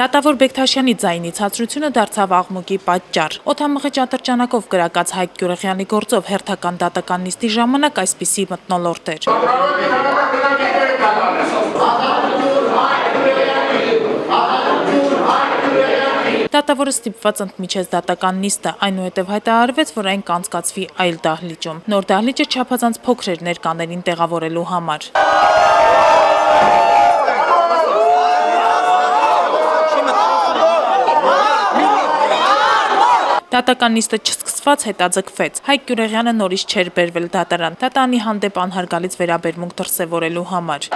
Դատավոր Բեկթաշյանի ձայնի ցածրությունը դարձավ աղմուկի պատճառ։ Օդամղի ատրճանակով կրակած Հայկ Գյուրեղյանի գործով հերթական դատական նիստի ժամանակ այսպիսի մթնոլորտ էր։ Դատավորը ստիպված ընդմիջեց դատական նիստը, այնուհետև հայտարարվեց, որ այն կանցկացվի այլ դահլիճում։ Նոր դահլիճը չափազանց փոքր էր ներկաներին տեղավորելու համար։ Դատական նիստը չսկսված հետաձգվեց։ Հայկ Գյուրեղյանը նորից չէր բերվել դատարան, դատանի հանդեպ անհարգալից վերաբերմունք դրսևորելու համար։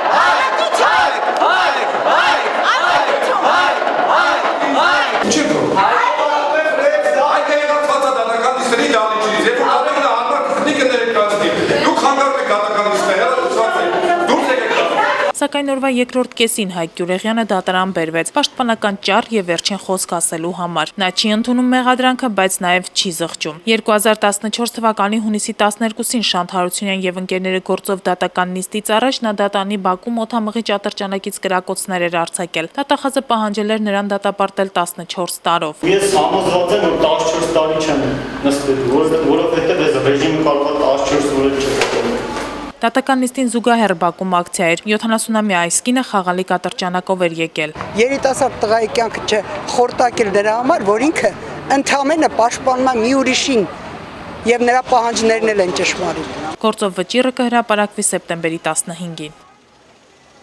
Սակայն օրվա երկրորդ կեսին Հայկ Գյուրեղյանը դատարան բերվեց պաշտպանական ճառ եւ վերջին խոսք ասելու համար։ Նա չի ընդունում մեղադրանքը, բայց նաեւ չի զղջում։ 2014 թվականի հունիսի 12-ին Շանթ Հարությունյան եւ ընկերները գործով դատական նիստից առաջ նա դատանի բակում օդամղի ատրճանակից կրակոցներ էր արձակել։ Դատախազը պահանջել էր նրան դատապարտել 14 տարով։ Ես համոզված եմ, որ 14 տարի չեմ նստել, որովհետեւ այս ռեժիմը կարող է 14 օր չփոխել։ Դատական նիստին զուգահեռ բակում ակցիա էր։ 70-ամյա այս կինը խաղալիք ատրճանակով էր եկել։ Երիտասարդ տղայի կյանքը չխորտակել դրա համար, որ ինքը ընդամենը պաշտպանում է մի ուրիշին եւ նրա պահանջներն էլ են ճշմարիտ։ Գործով վճիռը կհրապարակվի սեպտեմբերի 15-ին։